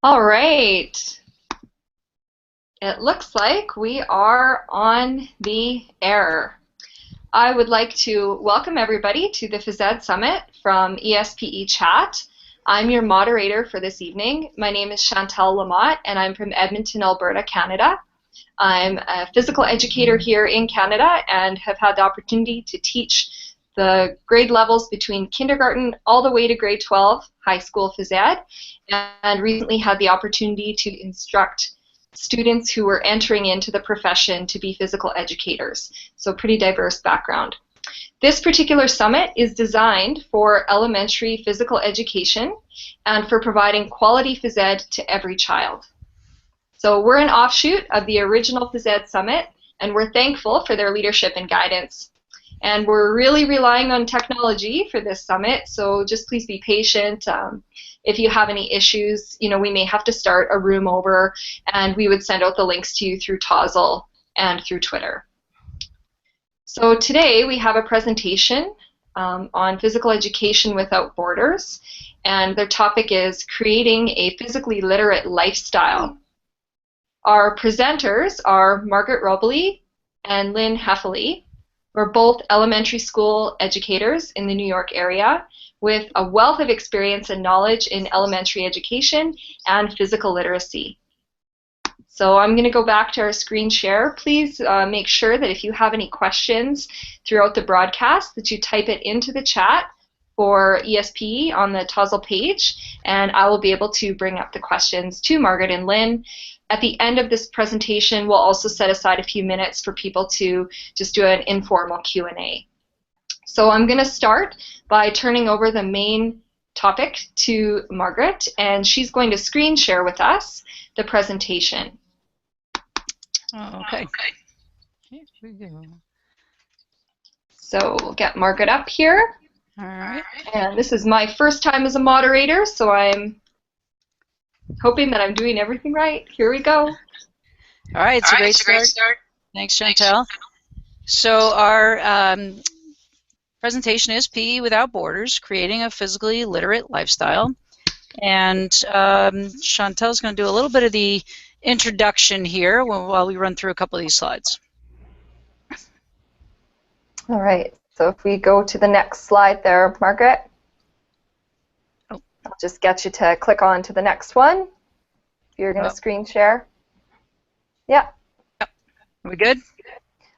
All right. It looks like we are on the air. I would like to welcome everybody to the Phys Ed Summit from ESPECHAT. I'm your moderator for this evening. My name is Chantal Lamotte, and I'm from Edmonton, Alberta, Canada. I'm a physical educator here in Canada and have had the opportunity to teach the grade levels between kindergarten all the way to grade 12, high school phys ed, and recently had the opportunity to instruct students who were entering into the profession to be physical educators. So pretty diverse background. This particular summit is designed for elementary physical education and for providing quality phys ed to every child. So we're an offshoot of the original Phys Ed Summit, and we're thankful for their leadership and guidance. And we're really relying on technology for this summit, so just please be patient. If you have any issues, we may have to start a room over, and we would send out the links to you through Tozzle and through Twitter. So today we have a presentation on physical education without borders, and their topic is creating a physically literate lifestyle. Our presenters are Margaret Robelee and Lynn Hefele. We're both elementary school educators in the New York area with a wealth of experience and knowledge in elementary education and physical literacy. So I'm going to go back to our screen share. Please make sure that if you have any questions throughout the broadcast that you type it into the chat for ESPE on the Tozzle page, and I will be able to bring up the questions to Margaret and Lynn. At the end of this presentation, we'll also set aside a few minutes for people to just do an informal Q&A. So I'm going to start by turning over the main topic to Margaret, and she's going to screen share with us the presentation. Okay. Here we go. So we'll get Margaret up here. All right. And this is my first time as a moderator, so I'm hoping that I'm doing everything right. Here we go. All right, it's a great start. Thanks, Chantal. So our presentation is PE Without Borders, Creating a Physically Literate Lifestyle. And Chantal's going to do a little bit of the introduction here while we run through a couple of these slides. All right, so if we go to the next slide there, Margaret. I'll just get you to click on to the next one. If you're going to screen share. Yeah. Yep. Are we good?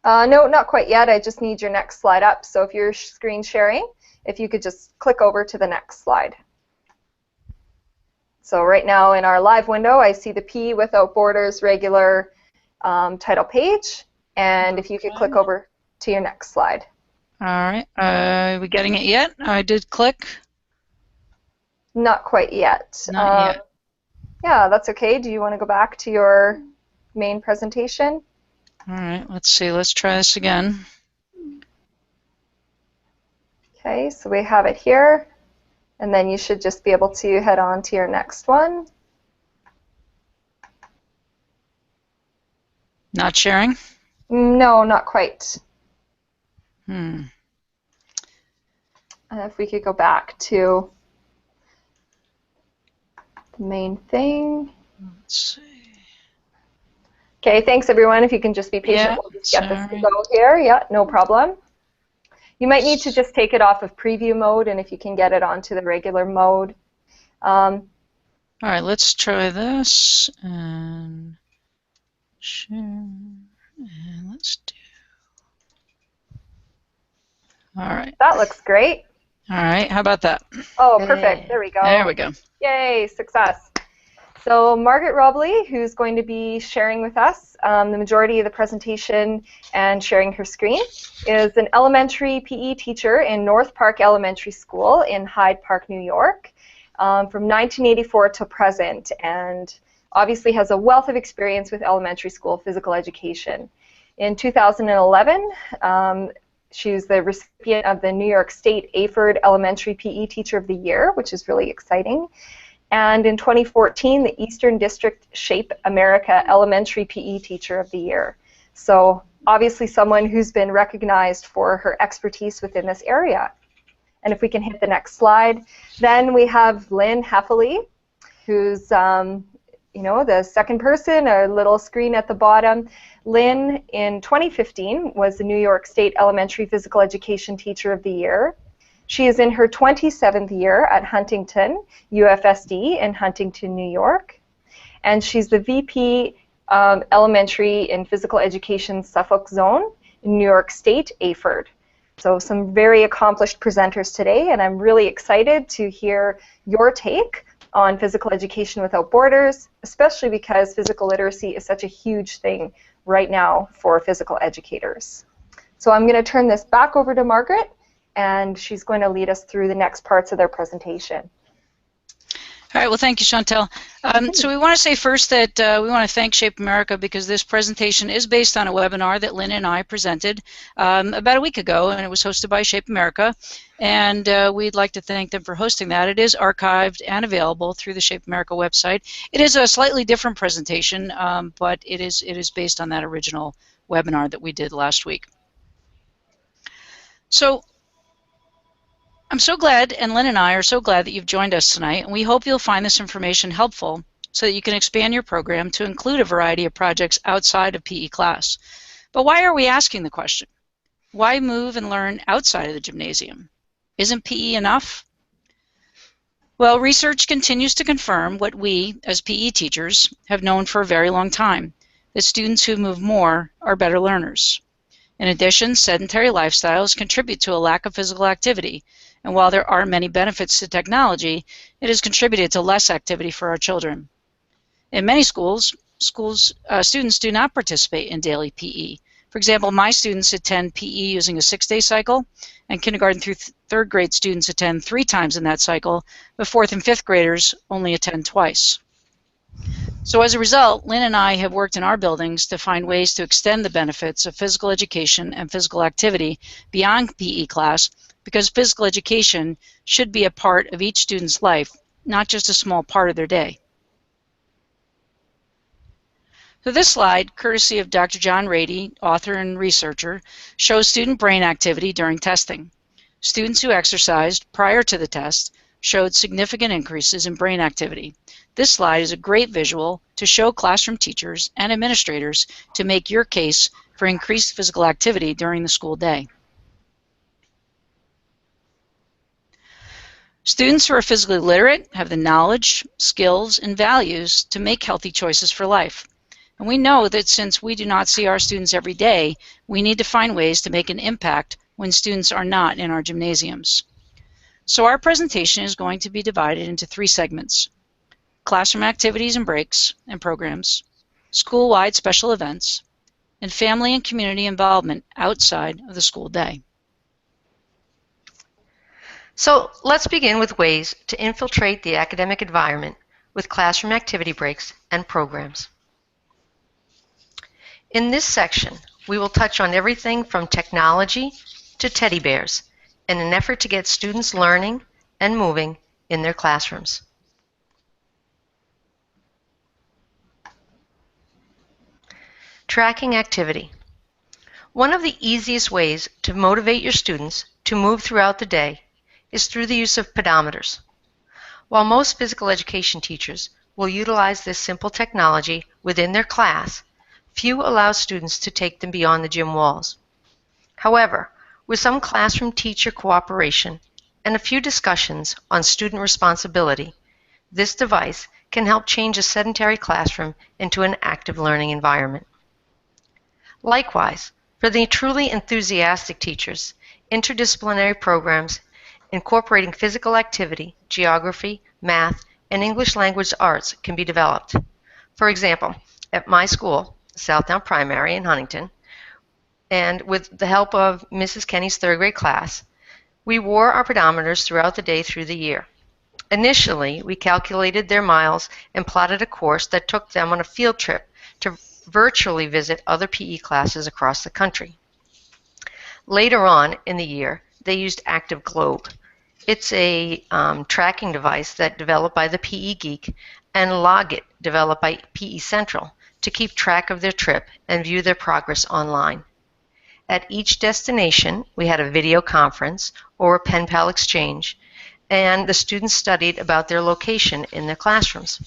No, not quite yet. I just need your next slide up. So if you're screen sharing, if you could just click over to the next slide. So right now in our live window, I see the P Without Borders regular title page. And if you could click over to your next slide. All right. Are we getting it yet? I did click. Not quite yet. Not yet. Yeah, that's okay. Do you want to go back to your main presentation? All right, let's see. Let's try this again. Okay, so we have it here. And then you should just be able to head on to your next one. Not sharing? No, not quite. If we could go back to the main thing. Let's see. Okay, thanks everyone. If you can just be patient, we'll just get this to go here. Yeah, no problem. You might need to just take it off of preview mode, and if you can get it onto the regular mode. All right, let's try this and share, and let's do. All right. That looks great. All right, how about that? Oh, perfect. There we go. There we go. Yay, success. So Margaret Robelee, who's going to be sharing with us the majority of the presentation and sharing her screen, is an elementary PE teacher in North Park Elementary School in Hyde Park, New York, from 1984 to present, and obviously has a wealth of experience with elementary school physical education. In 2011, she was the recipient of the New York State AFERD Elementary PE Teacher of the Year, which is really exciting. And in 2014, the Eastern District SHAPE America Elementary PE Teacher of the Year. So obviously someone who's been recognized for her expertise within this area. And if we can hit the next slide, then we have Lynn Hefele, who's the second person, a little screen at the bottom. Lynn, in 2015, was the New York State Elementary Physical Education Teacher of the Year. She is in her 27th year at Huntington UFSD in Huntington, New York. And she's the VP Elementary in Physical Education Suffolk Zone in New York State, AFERD. So some very accomplished presenters today, and I'm really excited to hear your take on physical education without borders, especially because physical literacy is such a huge thing right now for physical educators. So I'm going to turn this back over to Margaret, and she's going to lead us through the next parts of their presentation. All right, well, thank you, Chantel. So we want to say first that we want to thank Shape America because this presentation is based on a webinar that Lynn and I presented about a week ago, and it was hosted by Shape America. And we'd like to thank them for hosting that. It is archived and available through the Shape America website. It is a slightly different presentation, but it is based on that original webinar that we did last week. So I'm so glad, and Lynn and I are so glad that you've joined us tonight, and we hope you'll find this information helpful so that you can expand your program to include a variety of projects outside of PE class. But why are we asking the question? Why move and learn outside of the gymnasium? Isn't PE enough? Well, research continues to confirm what we, as PE teachers, have known for a very long time, that students who move more are better learners. In addition, sedentary lifestyles contribute to a lack of physical activity, and while there are many benefits to technology, it has contributed to less activity for our children. In many schools, students do not participate in daily PE. For example, my students attend PE using a 6-day cycle, and kindergarten through third grade students attend 3 times in that cycle, but 4th and 5th graders only attend twice. So as a result, Lynn and I have worked in our buildings to find ways to extend the benefits of physical education and physical activity beyond PE class, because physical education should be a part of each student's life, not just a small part of their day. So this slide, courtesy of Dr. John Ratey, author and researcher, shows student brain activity during testing. Students who exercised prior to the test showed significant increases in brain activity. This slide is a great visual to show classroom teachers and administrators to make your case for increased physical activity during the school day. Students who are physically literate have the knowledge, skills, and values to make healthy choices for life. And we know that since we do not see our students every day, we need to find ways to make an impact when students are not in our gymnasiums. So our presentation is going to be divided into 3 segments: classroom activities and breaks and programs, school-wide special events, and family and community involvement outside of the school day. So let's begin with ways to infiltrate the academic environment with classroom activity breaks and programs. In this section, we will touch on everything from technology to teddy bears in an effort to get students learning and moving in their classrooms. Tracking activity. One of the easiest ways to motivate your students to move throughout the day is through the use of pedometers. While most physical education teachers will utilize this simple technology within their class, few allow students to take them beyond the gym walls. However, with some classroom teacher cooperation and a few discussions on student responsibility, this device can help change a sedentary classroom into an active learning environment. Likewise, for the truly enthusiastic teachers, interdisciplinary programs incorporating physical activity, geography, math, and English language arts can be developed. For example, at my school, Southdown Primary in Huntington, and with the help of Mrs. Kenny's 3rd grade class, we wore our pedometers throughout the day through the year. Initially, we calculated their miles and plotted a course that took them on a field trip to virtually visit other PE classes across the country. Later on in the year, they used Active Globe. It's a tracking device that developed by the PE Geek, and Logit developed by PE Central to keep track of their trip and view their progress online. At each destination, we had a video conference or a pen pal exchange, and the students studied about their location in their classrooms.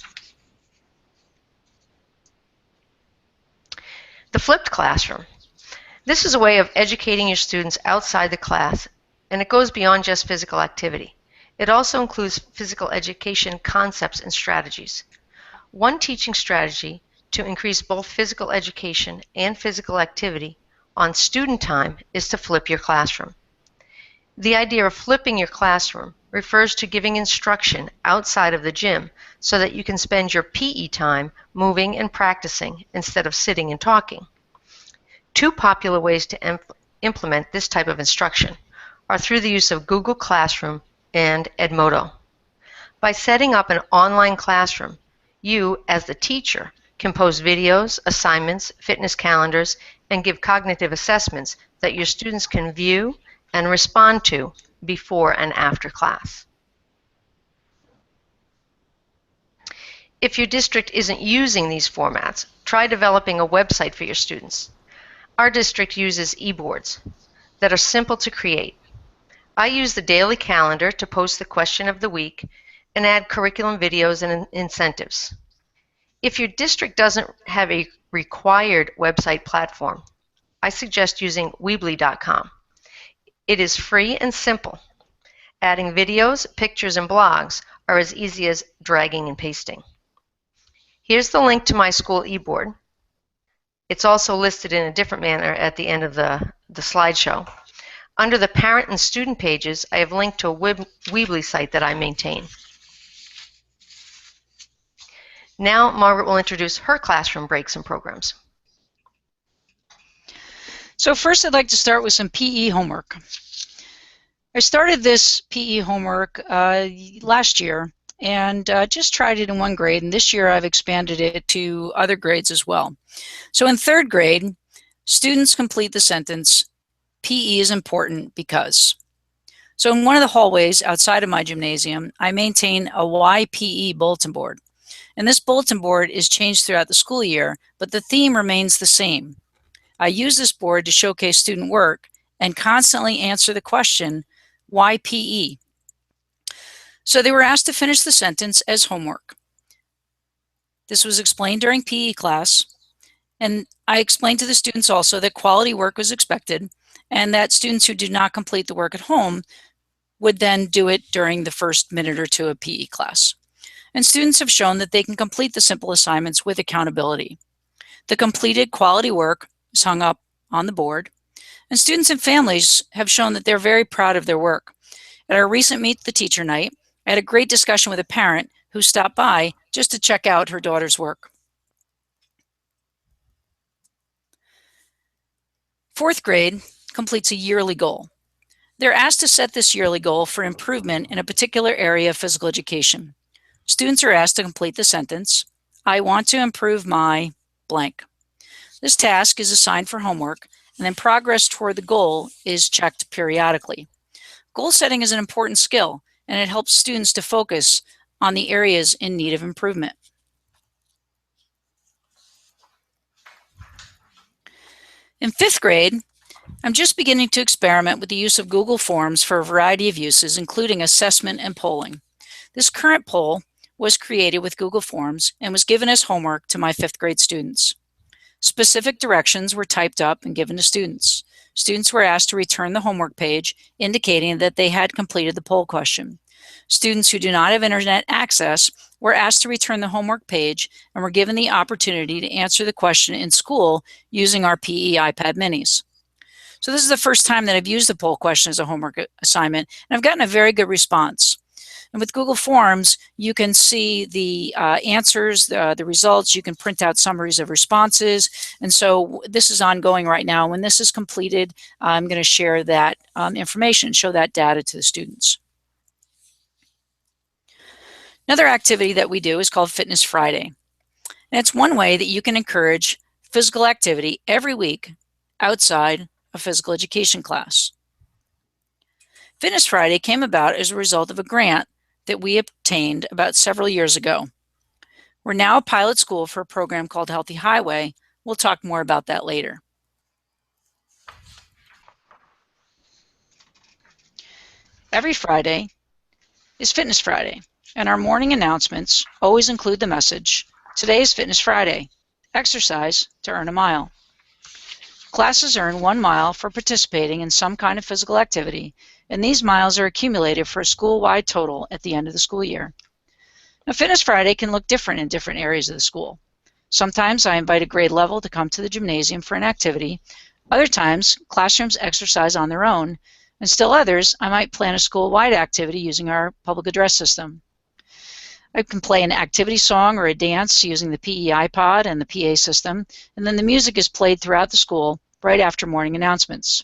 The flipped classroom. This is a way of educating your students outside the class, and it goes beyond just physical activity. It also includes physical education concepts and strategies. One teaching strategy to increase both physical education and physical activity on student time is to flip your classroom. The idea of flipping your classroom refers to giving instruction outside of the gym so that you can spend your PE time moving and practicing instead of sitting and talking. Two popular ways to implement this type of instruction are through the use of Google Classroom and Edmodo. By setting up an online classroom, you, as the teacher, can post videos, assignments, fitness calendars, and give cognitive assessments that your students can view and respond to before and after class. If your district isn't using these formats, try developing a website for your students. Our district uses e-boards that are simple to create. I use the daily calendar to post the question of the week and add curriculum videos and incentives. If your district doesn't have a required website platform, I suggest using Weebly.com. It is free and simple. Adding videos, pictures, and blogs are as easy as dragging and pasting. Here's the link to my school e-board. It's also listed in a different manner at the end of the slideshow. Under the parent and student pages, I have linked to a Weebly site that I maintain. Now, Margaret will introduce her classroom breaks and programs. So first, I'd like to start with some PE homework. I started this PE homework last year and just tried it in one grade, and this year I've expanded it to other grades as well. So in third grade, students complete the sentence, PE is important because. So in one of the hallways outside of my gymnasium, I maintain a Why PE bulletin board. And this bulletin board is changed throughout the school year, but the theme remains the same. I use this board to showcase student work and constantly answer the question, why PE? So they were asked to finish the sentence as homework. This was explained during PE class, and I explained to the students also that quality work was expected and that students who did not complete the work at home would then do it during the first minute or two of PE class. And students have shown that they can complete the simple assignments with accountability. The completed quality work is hung up on the board, and students and families have shown that they're very proud of their work. At our recent Meet the Teacher night, I had a great discussion with a parent who stopped by just to check out her daughter's work. Fourth grade completes a yearly goal. They're asked to set this yearly goal for improvement in a particular area of physical education. Students are asked to complete the sentence, I want to improve my blank. This task is assigned for homework, and then progress toward the goal is checked periodically. Goal setting is an important skill, and it helps students to focus on the areas in need of improvement. In fifth grade, I'm just beginning to experiment with the use of Google Forms for a variety of uses, including assessment and polling. This current poll was created with Google Forms and was given as homework to my fifth grade students. Specific directions were typed up and given to students. Students were asked to return the homework page, indicating that they had completed the poll question. Students who do not have internet access were asked to return the homework page and were given the opportunity to answer the question in school using our PE iPad minis. So this is the first time that I've used the poll question as a homework assignment, and I've gotten a very good response. And with Google Forms, you can see the answers, the results. You can print out summaries of responses. And so this is ongoing right now. When this is completed, I'm going to share that information, show that data to the students. Another activity that we do is called Fitness Friday. And it's one way that you can encourage physical activity every week outside a physical education class. Fitness Friday came about as a result of a grant that we obtained about several years ago. We're now a pilot school for a program called Healthy Highway. We'll talk more about that later. Every Friday is Fitness Friday, and our morning announcements always include the message, today is Fitness Friday, exercise to earn a mile. Classes earn 1 mile for participating in some kind of physical activity, and these miles are accumulated for a school-wide total at the end of the school year. Now, Fitness Friday can look different in different areas of the school. Sometimes I invite a grade level to come to the gymnasium for an activity. Other times, classrooms exercise on their own, and still others, I might plan a school-wide activity using our public address system. I can play an activity song or a dance using the PE iPod and the PA system, and then the music is played throughout the school right after morning announcements.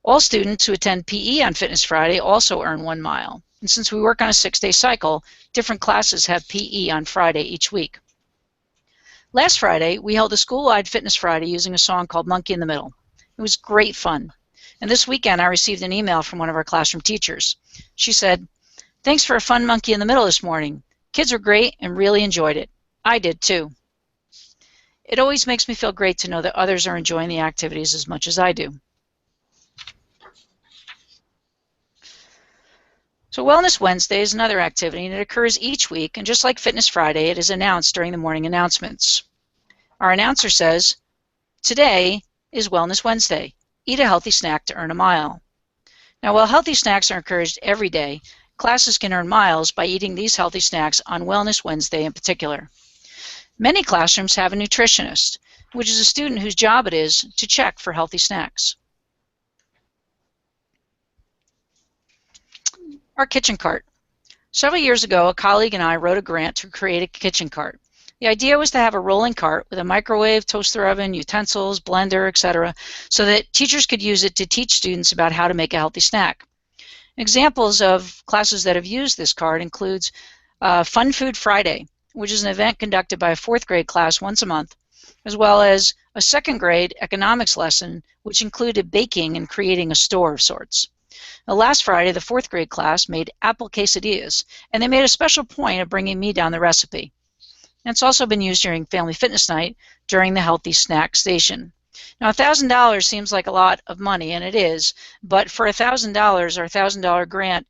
All students who attend PE on Fitness Friday also earn 1 mile. And since we work on a 6-day cycle, different classes have PE on Friday each week. Last Friday, we held a school-wide Fitness Friday using a song called Monkey in the Middle. It was great fun. And this weekend, I received an email from one of our classroom teachers. She said, "Thanks for a fun Monkey in the Middle this morning. Kids were great and really enjoyed it. I did too." It always makes me feel great to know that others are enjoying the activities as much as I do. So Wellness Wednesday is another activity, and it occurs each week, and just like Fitness Friday, it is announced during the morning announcements. Our announcer says, "Today is Wellness Wednesday. Eat a healthy snack to earn a mile." Now, while healthy snacks are encouraged every day, classes can earn miles by eating these healthy snacks on Wellness Wednesday in particular. Many classrooms have a nutritionist, which is a student whose job it is to check for healthy snacks. Our kitchen cart. Several years ago, a colleague and I wrote a grant to create a kitchen cart. The idea was to have a rolling cart with a microwave, toaster oven, utensils, blender, etc., so that teachers could use it to teach students about how to make a healthy snack. Examples of classes that have used this cart includes Fun Food Friday, which is an event conducted by a 4th grade class once a month, as well as a 2nd grade economics lesson, which included baking and creating a store of sorts. Now, last Friday, the 4th grade class made apple quesadillas, and they made a special point of bringing me down the recipe. And it's also been used during Family Fitness Night during the Healthy Snack Station. Now, $1,000 seems like a lot of money, and it is, but for $1,000, our $1,000 grant,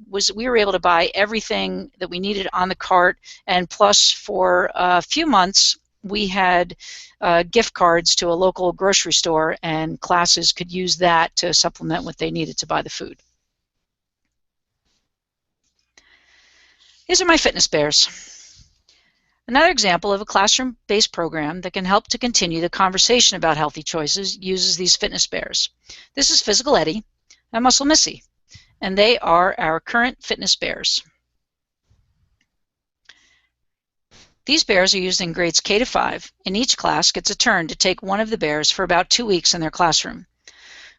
we were able to buy everything that we needed on the cart, and plus for a few months, we had gift cards to a local grocery store, and classes could use that to supplement what they needed to buy the food. These are my fitness bears. Another example of a classroom-based program that can help to continue the conversation about healthy choices uses these fitness bears. This is Physical Eddie and Muscle Missy, and they are our current fitness bears. These bears are used in grades K to 5, and each class gets a turn to take one of the bears for about 2 weeks in their classroom.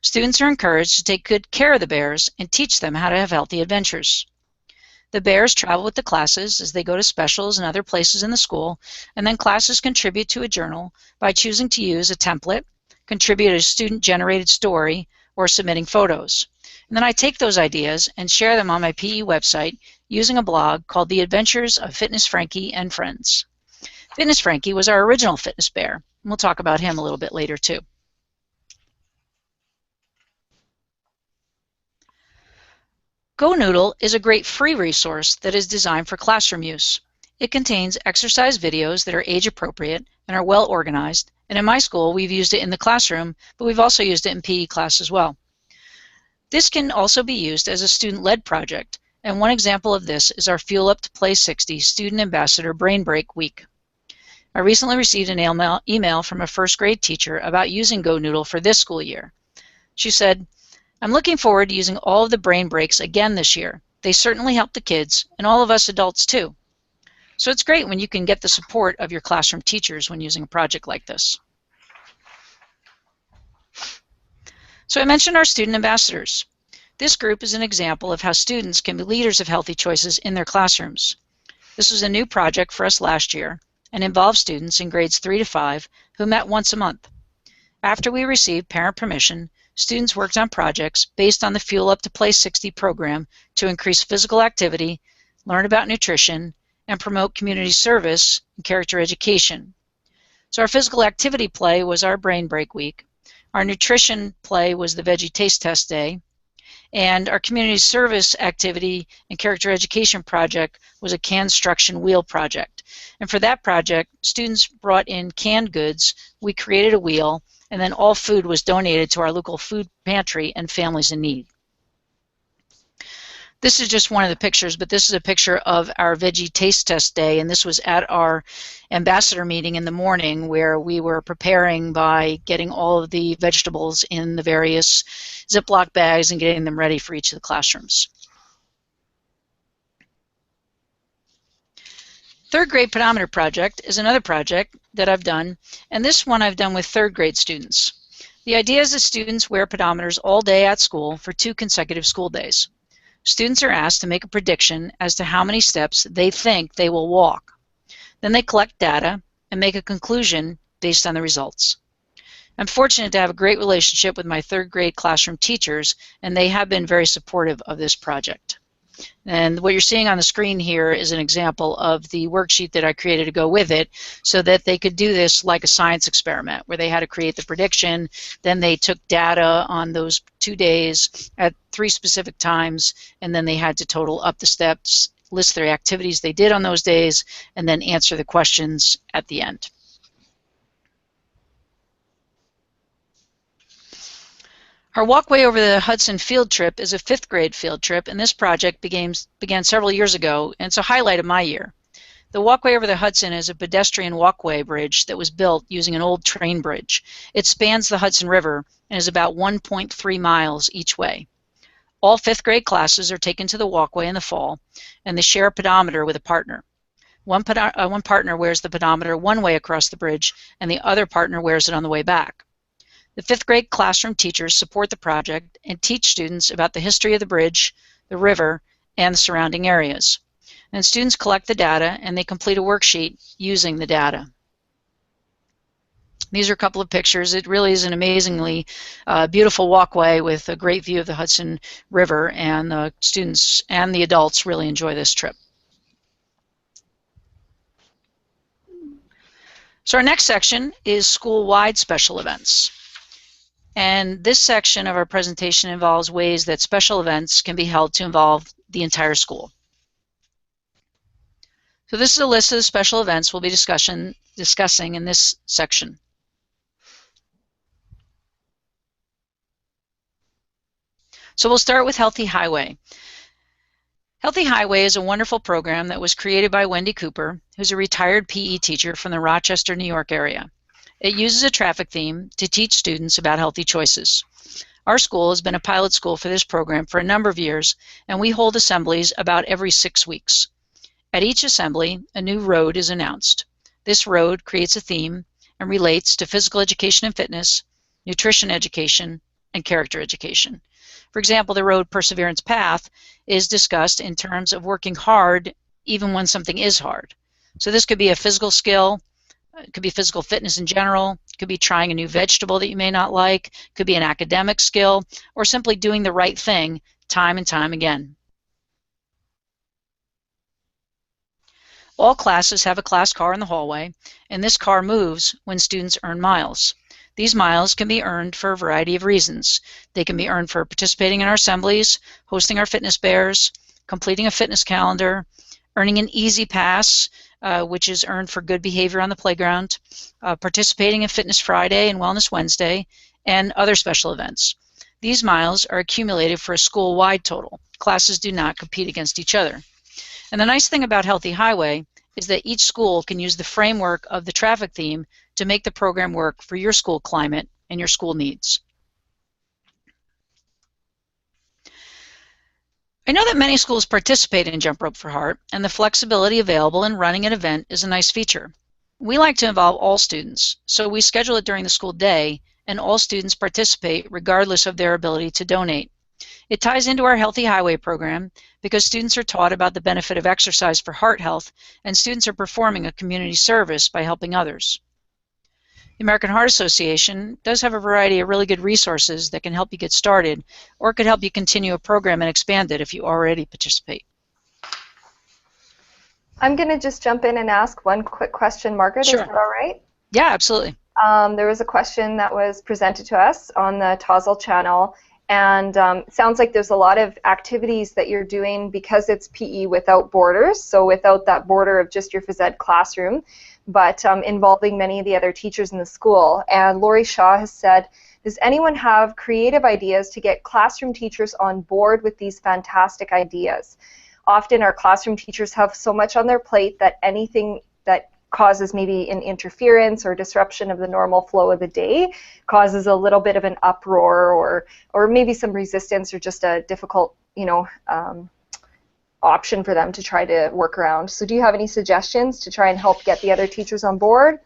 Students are encouraged to take good care of the bears and teach them how to have healthy adventures. The bears travel with the classes as they go to specials and other places in the school, and then classes contribute to a journal by choosing to use a template, contribute a student-generated story, or submitting photos. And then I take those ideas and share them on my PE website using a blog called The Adventures of Fitness Frankie and Friends. Fitness Frankie was our original fitness bear, and we'll talk about him a little bit later too. Go Noodle is a great free resource that is designed for classroom use. It contains exercise videos that are age appropriate and are well organized, and in my school we've used it in the classroom, but we've also used it in PE class as well. This can also be used as a student-led project, and one example of this is our Fuel Up to Play 60 Student Ambassador Brain Break Week. I recently received an email from a 1st grade teacher about using Go Noodle for this school year. She said, "I'm looking forward to using all of the brain breaks again this year. They certainly help the kids, and all of us adults too." So it's great when you can get the support of your classroom teachers when using a project like this. So I mentioned our student ambassadors. This group is an example of how students can be leaders of healthy choices in their classrooms. This was a new project for us last year and involved students in grades 3 to 5 who met once a month. After we received parent permission, students worked on projects based on the Fuel Up to Play 60 program to increase physical activity, learn about nutrition, and promote community service and character education. So our physical activity play was our Brain Break Week. Our nutrition play was the Veggie Taste Test Day. And our community service activity and character education project was a construction wheel project. project. And for that project, students brought in canned goods, we created a wheel, and then all food was donated to our local food pantry and families in need. This is just one of the pictures, but this is a picture of our veggie taste test day, and this was at our ambassador meeting in the morning where we were preparing by getting all of the vegetables in the various Ziploc bags and getting them ready for each of the classrooms. Third grade pedometer project is another project that I've done, and this one I've done with third grade students. The idea is that students wear pedometers all day at school for 2 consecutive school days. Students are asked to make a prediction as to how many steps they think they will walk. Then they collect data and make a conclusion based on the results. I'm fortunate to have a great relationship with my third grade classroom teachers, and they have been very supportive of this project. And what you're seeing on the screen here is an example of the worksheet that I created to go with it so that they could do this like a science experiment where they had to create the prediction, then they took data on those 2 days at 3 specific times, and then they had to total up the steps, list their activities they did on those days, and then answer the questions at the end. Our walkway over the Hudson field trip is a 5th grade field trip, and this project began several years ago, and it's a highlight of my year. The walkway over the Hudson is a pedestrian walkway bridge that was built using an old train bridge. It spans the Hudson River and is about 1.3 miles each way. All 5th grade classes are taken to the walkway in the fall, and they share a pedometer with a partner. One partner wears the pedometer one way across the bridge, and the other partner wears it on the way back. The 5th grade classroom teachers support the project and teach students about the history of the bridge, the river, and the surrounding areas. And students collect the data and they complete a worksheet using the data. These are a couple of pictures. It really is an amazingly beautiful walkway with a great view of the Hudson River, and the students and the adults really enjoy this trip. So our next section is school-wide special events. And this section of our presentation involves ways that special events can be held to involve the entire school. So this is a list of the special events we'll be discussing in this section. So we'll start with Healthy Highway. Healthy Highway is a wonderful program that was created by Wendy Cooper, who's a retired PE teacher from the Rochester, New York area. It uses a traffic theme to teach students about healthy choices. Our school has been a pilot school for this program for a number of years, and we hold assemblies about every 6 weeks. At each assembly, a new road is announced. This road creates a theme and relates to physical education and fitness, nutrition education, and character education. For example, the road Perseverance Path is discussed in terms of working hard even when something is hard. So this could be a physical skill, it could be physical fitness in general, it could be trying a new vegetable that you may not like, it could be an academic skill, or simply doing the right thing time and time again. All classes have a class car in the hallway, and this car moves when students earn miles. These miles can be earned for a variety of reasons. They can be earned for participating in our assemblies, hosting our fitness bears, completing a fitness calendar, earning an Easy Pass, which is earned for good behavior on the playground, participating in Fitness Friday and Wellness Wednesday, and other special events. These miles are accumulated for a school-wide total. Classes do not compete against each other. And the nice thing about Healthy Highway is that each school can use the framework of the traffic theme to make the program work for your school climate and your school needs. I know that many schools participate in Jump Rope for Heart, and the flexibility available in running an event is a nice feature. We like to involve all students, so we schedule it during the school day, and all students participate regardless of their ability to donate. It ties into our Healthy Highway program because students are taught about the benefit of exercise for heart health, and students are performing a community service by helping others. The American Heart Association does have a variety of really good resources that can help you get started, or could help you continue a program and expand it if you already participate. I'm going to just jump in and ask one quick question, Margaret. Sure. Is that all right? Yeah, absolutely. There was a question that was presented to us on the Tozzle channel, And it sounds like there's a lot of activities that you're doing because it's PE without borders, so without that border of just your phys ed classroom, but involving many of the other teachers in the school. And Lori Shaw has said, does anyone have creative ideas to get classroom teachers on board with these fantastic ideas? Often our classroom teachers have so much on their plate that anything that causes maybe an interference or disruption of the normal flow of the day causes a little bit of an uproar, or maybe some resistance, or just a difficult, option for them to try to work around. So do you have any suggestions to try and help get the other teachers on board?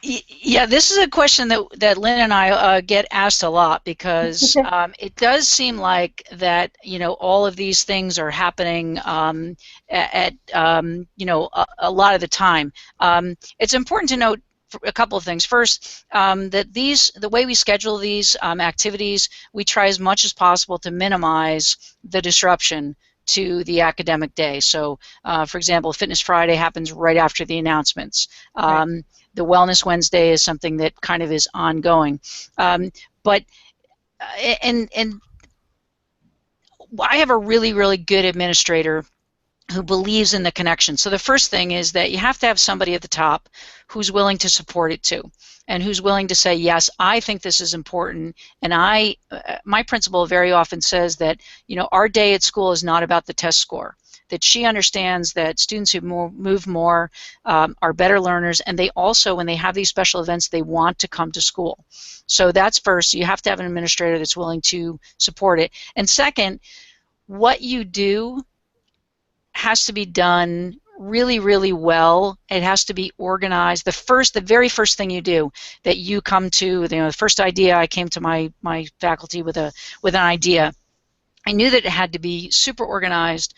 Yeah, this is a question that Lynn and I get asked a lot, because it does seem like that, all of these things are happening at a lot of the time. It's important to note a couple of things. First, that the way we schedule these activities, we try as much as possible to minimize the disruption to the academic day. So, for example, Fitness Friday happens right after the announcements. Right. The Wellness Wednesday is something that kind of is ongoing. But I have a really, really good administrator who believes in the connection. So the first thing is that you have to have somebody at the top who's willing to support it too, and who's willing to say, yes, I think this is important. And my principal very often says that, our day at school is not about the test score, that she understands that students who move more are better learners, and they also, when they have these special events, they want to come to school. So that's first. You have to have an administrator that's willing to support it. And second, what you do has to be done really, really well. It has to be organized. The very first thing you do, that you come to, the first idea, I came to my faculty with an idea. I knew that it had to be super organized,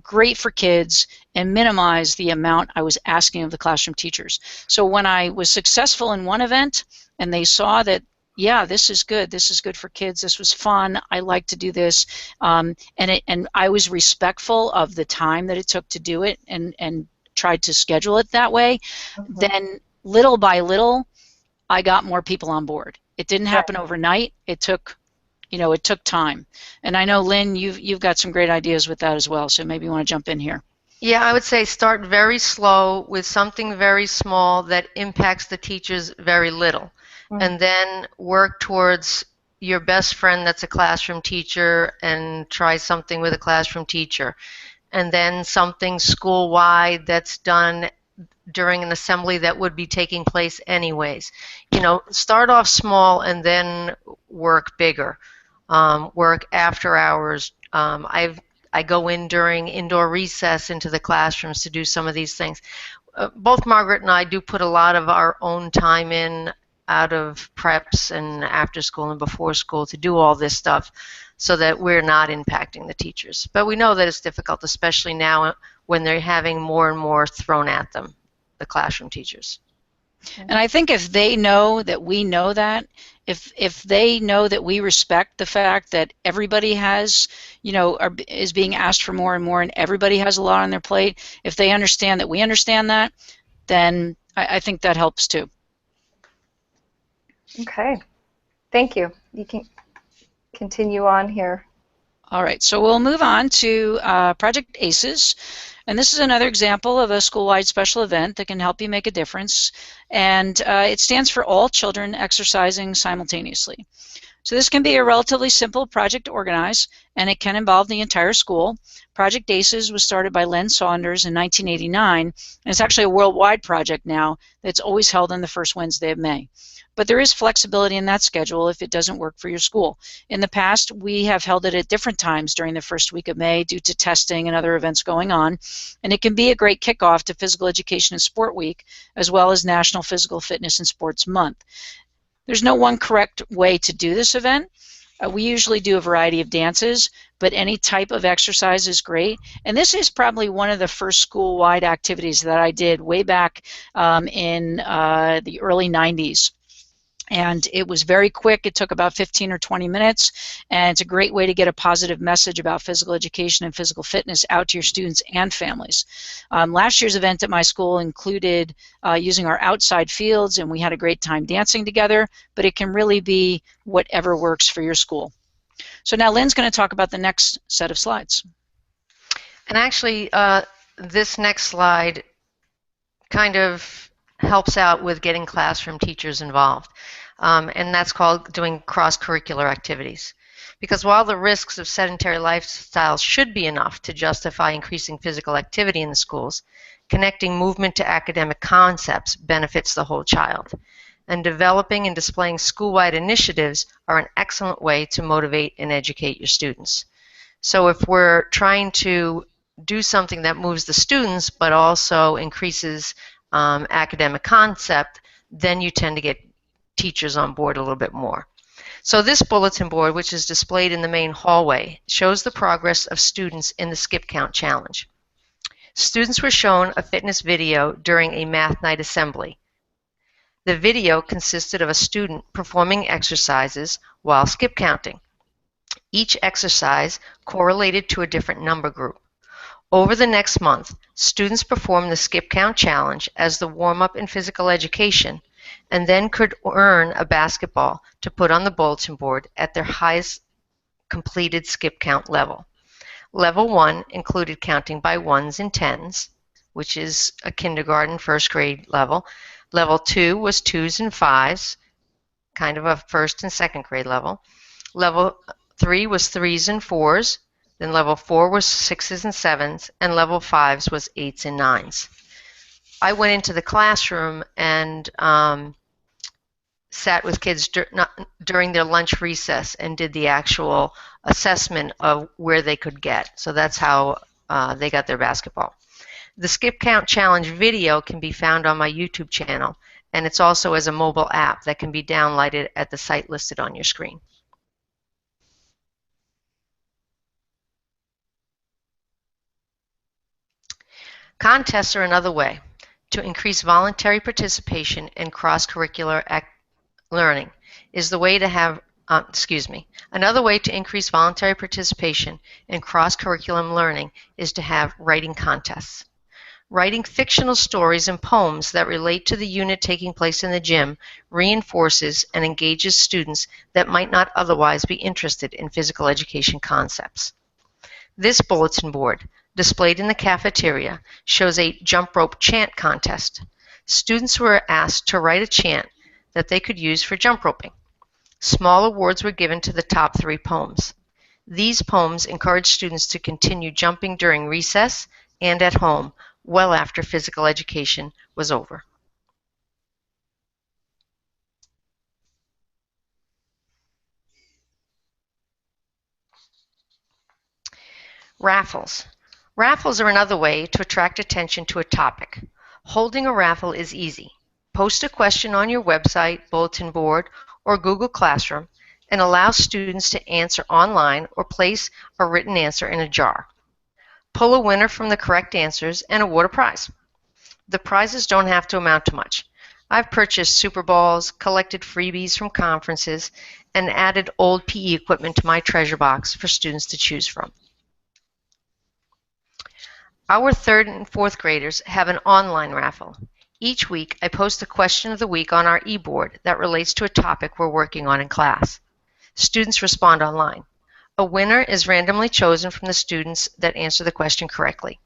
great for kids, and minimize the amount I was asking of the classroom teachers. So when I was successful in one event, and they saw that, yeah, this is good for kids, this was fun, I like to do this, and I was respectful of the time that it took to do it, and tried to schedule it that way, then little by little, I got more people on board. It didn't happen overnight. It took time. And I know, Lynn, you've got some great ideas with that as well, so maybe you want to jump in here. Yeah, I would say start very slow with something very small that impacts the teachers very little. And then work towards your best friend that's a classroom teacher, and try something with a classroom teacher. And then something school-wide that's done during an assembly that would be taking place anyways. Start off small and then work bigger. Work after hours. I go in during indoor recess into the classrooms to do some of these things. Both Margaret and I do put a lot of our own time in, out of preps and after school and before school, to do all this stuff, so that we're not impacting the teachers. But we know that it's difficult, especially now when they're having more and more thrown at them, the classroom teachers. And I think if they know that we know that, if they know that we respect the fact that everybody has, is being asked for more and more, and everybody has a lot on their plate, if they understand that we understand that, then I think that helps too. Okay, thank you. You can continue on here. All right, so we'll move on to Project ACES. And this is another example of a school-wide special event that can help you make a difference. And it stands for All Children Exercising Simultaneously. So this can be a relatively simple project to organize, and it can involve the entire school. Project ACES was started by Len Saunders in 1989, and it's actually a worldwide project now that's always held on the first Wednesday of May. But there is flexibility in that schedule if it doesn't work for your school. In the past, we have held it at different times during the first week of May due to testing and other events going on, and it can be a great kickoff to Physical Education and Sport Week, as well as National Physical Fitness and Sports Month. There's no one correct way to do this event. We usually do a variety of dances, but any type of exercise is great. And this is probably one of the first school-wide activities that I did way back in the early 90s. And it was very quick. It took about 15 or 20 minutes, and it's a great way to get a positive message about physical education and physical fitness out to your students and families. Last year's event at my school included using our outside fields, and we had a great time dancing together, but it can really be whatever works for your school. So now Lynn's going to talk about the next set of slides. And actually, this next slide kind of helps out with getting classroom teachers involved. And that's called doing cross-curricular activities. Because while the risks of sedentary lifestyles should be enough to justify increasing physical activity in the schools, connecting movement to academic concepts benefits the whole child. And developing and displaying school-wide initiatives are an excellent way to motivate and educate your students. So if we're trying to do something that moves the students but also increases academic concept, then you tend to get teachers on board a little bit more. So this bulletin board, which is displayed in the main hallway, shows the progress of students in the Skip Count Challenge. Students were shown a fitness video during a math night assembly. The video consisted of a student performing exercises while skip counting. Each exercise correlated to a different number group. Over the next month, students performed the Skip Count Challenge as the warm-up in physical education and then could earn a basketball to put on the bulletin board at their highest completed skip count level. Level 1 included counting by ones and tens, which is a kindergarten, first grade level. Level 2 was twos and fives, kind of a first and second grade level. Level 3 was threes and fours. Then level 4 was sixes and sevens, and level 5s was eights and nines. I went into the classroom and sat with kids during their lunch recess and did the actual assessment of where they could get. So that's how they got their basketball. The Skip Count Challenge video can be found on my YouTube channel, and it's also as a mobile app that can be downloaded at the site listed on your screen. Contests are another way to increase voluntary participation in cross-curricular learning. Another way to increase voluntary participation in cross-curriculum learning is to have writing contests. Writing fictional stories and poems that relate to the unit taking place in the gym reinforces and engages students that might not otherwise be interested in physical education concepts. This bulletin board, displayed in the cafeteria, shows a jump rope chant contest. Students were asked to write a chant that they could use for jump roping. Small awards were given to the top 3 poems. These poems encouraged students to continue jumping during recess and at home, well after physical education was over. Raffles. Raffles are another way to attract attention to a topic. Holding a raffle is easy. Post a question on your website, bulletin board, or Google Classroom and allow students to answer online or place a written answer in a jar. Pull a winner from the correct answers and award a prize. The prizes don't have to amount to much. I've purchased Super Balls, collected freebies from conferences, and added old PE equipment to my treasure box for students to choose from. Our 3rd and 4th graders have an online raffle. Each week, I post a question of the week on our e-board that relates to a topic we're working on in class. Students respond online. A winner is randomly chosen from the students that answer the question correctly.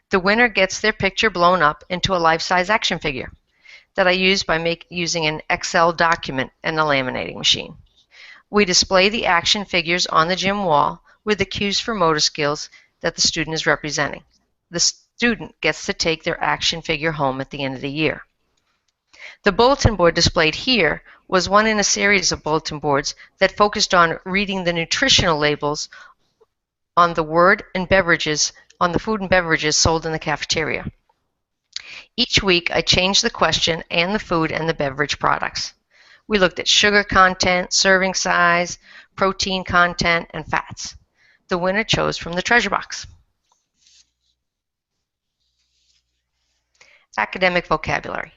The winner gets their picture blown up into a life-size action figure that I use by using an Excel document and a laminating machine. We display the action figures on the gym wall with the cues for motor skills that the student is representing. The student gets to take their action figure home at the end of the year. The bulletin board displayed here was one in a series of bulletin boards that focused on reading the nutritional labels on the food and beverages sold in the cafeteria. Each week, I changed the question and the food and the beverage products. We looked at sugar content, serving size, protein content, and fats. The winner chose from the treasure box. Academic vocabulary.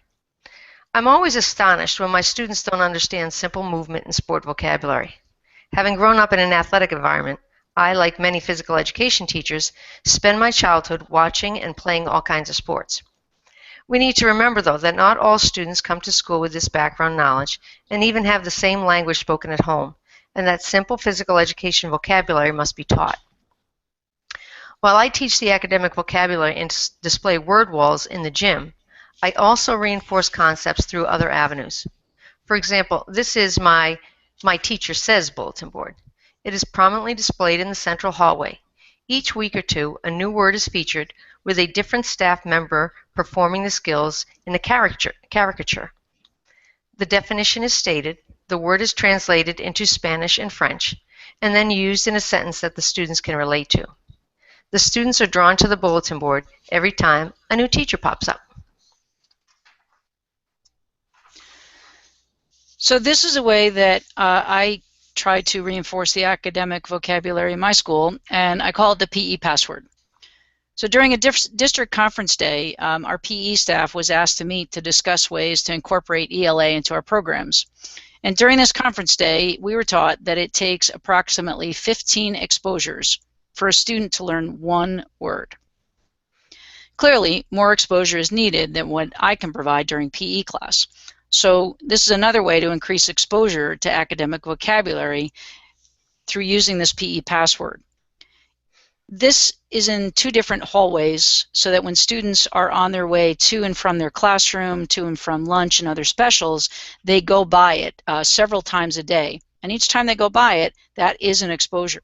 I'm always astonished when my students don't understand simple movement and sport vocabulary. Having grown up in an athletic environment, I, like many physical education teachers, spend my childhood watching and playing all kinds of sports. We need to remember, though, that not all students come to school with this background knowledge and even have the same language spoken at home, and that simple physical education vocabulary must be taught. While I teach the academic vocabulary and display word walls in the gym, I also reinforce concepts through other avenues. For example, this is my Teacher Says bulletin board. It is prominently displayed in the central hallway. Each week or two, a new word is featured with a different staff member performing the skills in a caricature. The definition is stated, the word is translated into Spanish and French, and then used in a sentence that the students can relate to. The students are drawn to the bulletin board every time a new teacher pops up. So this is a way that I try to reinforce the academic vocabulary in my school, and I call it the PE password. So during a district conference day, our PE staff was asked to meet to discuss ways to incorporate ELA into our programs. And during this conference day, we were taught that it takes approximately 15 exposures for a student to learn one word. Clearly, more exposure is needed than what I can provide during PE class. So this is another way to increase exposure to academic vocabulary through using this PE password. This is in 2 different hallways so that when students are on their way to and from their classroom, to and from lunch and other specials, they go by it several times a day. And each time they go by it, that is an exposure.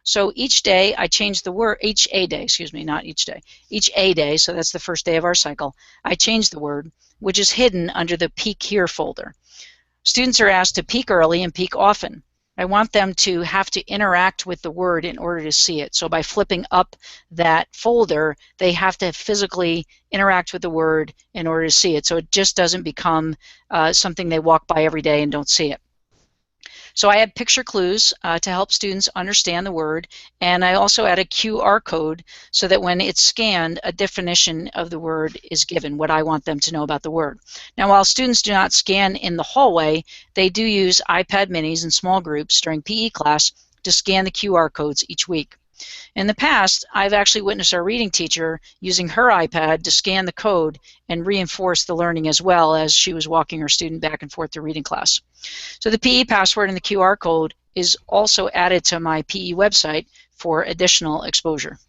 So each day I change the word, each A day, excuse me, not each day. Each A day, so that's the first day of our cycle, I change the word, which is hidden under the Peek Here folder. Students are asked to peek early and peek often. I want them to have to interact with the word in order to see it. So by flipping up that folder, they have to physically interact with the word in order to see it. So it just doesn't become something they walk by every day and don't see it. So I add picture clues to help students understand the word, and I also add a QR code so that when it's scanned, a definition of the word is given, what I want them to know about the word. Now, while students do not scan in the hallway, they do use iPad minis in small groups during PE class to scan the QR codes each week. In the past, I've actually witnessed our reading teacher using her iPad to scan the code and reinforce the learning as well as she was walking her student back and forth to reading class. So the PE password and the QR code is also added to my PE website for additional exposure.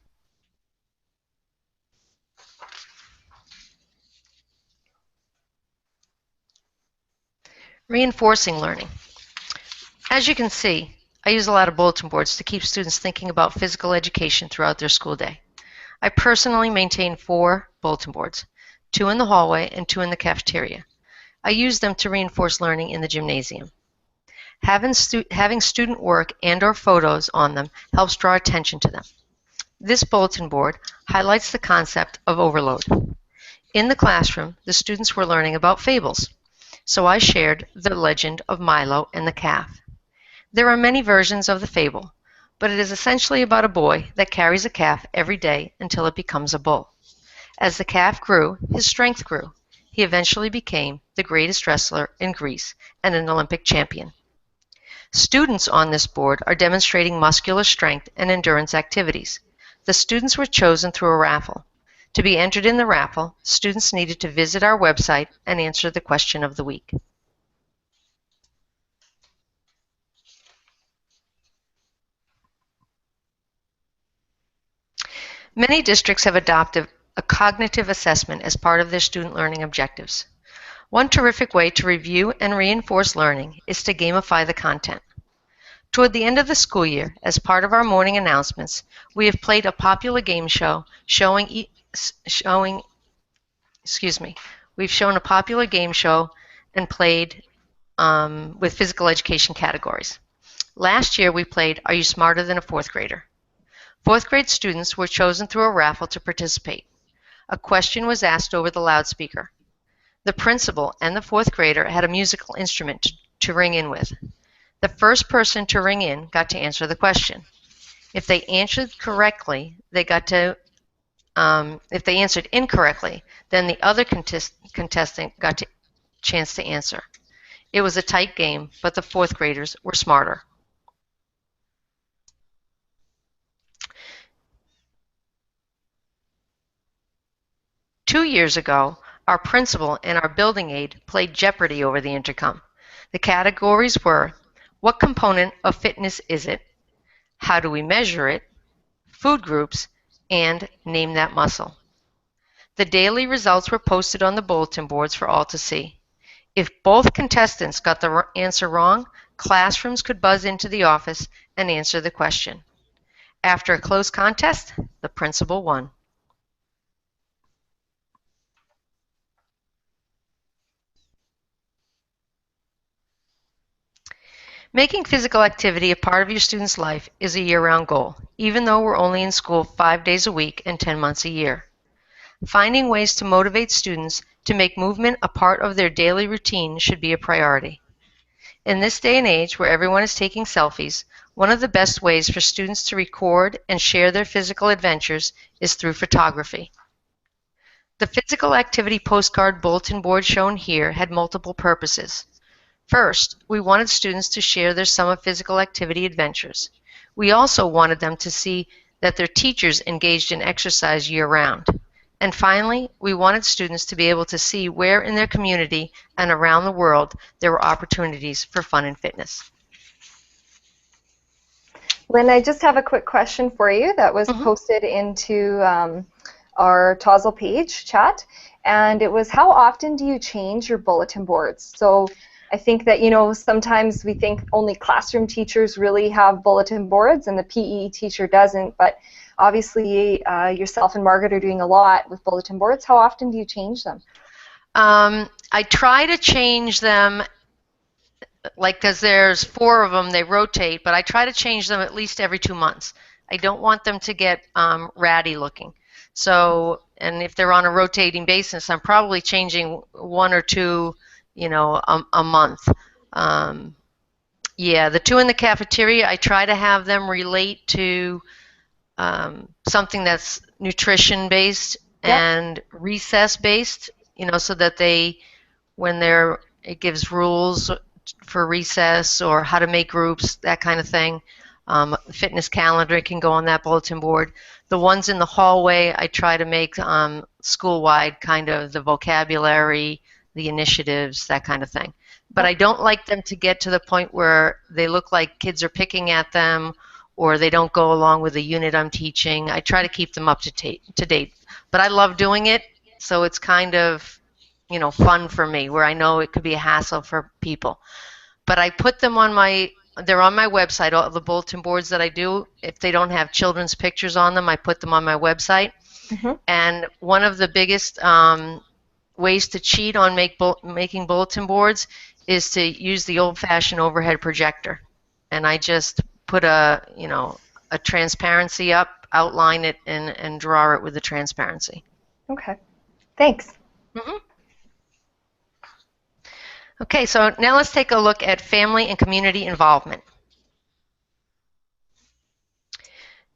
Reinforcing learning. As you can see, I use a lot of bulletin boards to keep students thinking about physical education throughout their school day. I personally maintain 4 bulletin boards, 2 in the hallway and 2 in the cafeteria. I use them to reinforce learning in the gymnasium. Having student work and/or photos on them helps draw attention to them. This bulletin board highlights the concept of overload. In the classroom, the students were learning about fables, so I shared the legend of Milo and the calf. There are many versions of the fable, but it is essentially about a boy that carries a calf every day until it becomes a bull. As the calf grew, his strength grew. He eventually became the greatest wrestler in Greece and an Olympic champion. Students on this board are demonstrating muscular strength and endurance activities. The students were chosen through a raffle. To be entered in the raffle, students needed to visit our website and answer the question of the week. Many districts have adopted a cognitive assessment as part of their student learning objectives. One terrific way to review and reinforce learning is to gamify the content. Toward the end of the school year, as part of our morning announcements, we have played a popular game show We've shown a popular game show and played with physical education categories. Last year we played Are You Smarter Than a Fourth Grader? 4th grade students were chosen through a raffle to participate. A question was asked over the loudspeaker. The principal and the 4th grader had a musical instrument to ring in with. The first person to ring in got to answer the question. If they answered correctly, if they answered incorrectly, then the other contestant got a chance to answer. It was a tight game, but the 4th graders were smarter. Two years ago, our principal and our building aide played Jeopardy over the intercom. The categories were, What component of fitness is it? How do we measure it? Food groups, and name that muscle. The daily results were posted on the bulletin boards for all to see. If both contestants got the answer wrong, classrooms could buzz into the office and answer the question. After a close contest, the principal won. Making physical activity a part of your student's life is a year-round goal, even though we're only in school 5 days a week and 10 months a year. Finding ways to motivate students to make movement a part of their daily routine should be a priority. In this day and age where everyone is taking selfies, one of the best ways for students to record and share their physical adventures is through photography. The physical activity postcard bulletin board shown here had multiple purposes. First, we wanted students to share their summer physical activity adventures. We also wanted them to see that their teachers engaged in exercise year-round. And finally, we wanted students to be able to see where in their community and around the world there were opportunities for fun and fitness. Lynn, I just have a quick question for you that was posted into our Tozzle page chat, and it was, how often do you change your bulletin boards? So I think that, you know, sometimes we think only classroom teachers really have bulletin boards and the PE teacher doesn't, but obviously yourself and Margaret are doing a lot with bulletin boards. How often do you change them? I try to change them, like, because there's 4 of them, they rotate, but I try to change them at least every 2 months. I don't want them to get ratty looking. So, and if they're on a rotating basis, I'm probably changing 1 or 2, you know, a month. Yeah, the 2 in the cafeteria, I try to have them relate to something that's nutrition-based and recess-based, you know, so that they, when they're, it gives rules for recess or how to make groups, that kind of thing. Fitness calendar can go on that bulletin board. The ones in the hallway, I try to make school-wide, kind of the vocabulary, the initiatives, that kind of thing. But I don't like them to get to the point where they look like kids are picking at them or they don't go along with the unit I'm teaching. I try to keep them up to date. But I love doing it, so it's kind of, you know, fun for me, where I know it could be a hassle for people. But I put them on my, they're on my website, all the bulletin boards that I do. If they don't have children's pictures on them, I put them on my website. And one of the biggest ways to cheat on making bulletin boards is to use the old-fashioned overhead projector. And I just put a, you know, a transparency up, outline it, and draw it with the transparency. Okay, thanks. Okay, so now let's take a look at family and community involvement.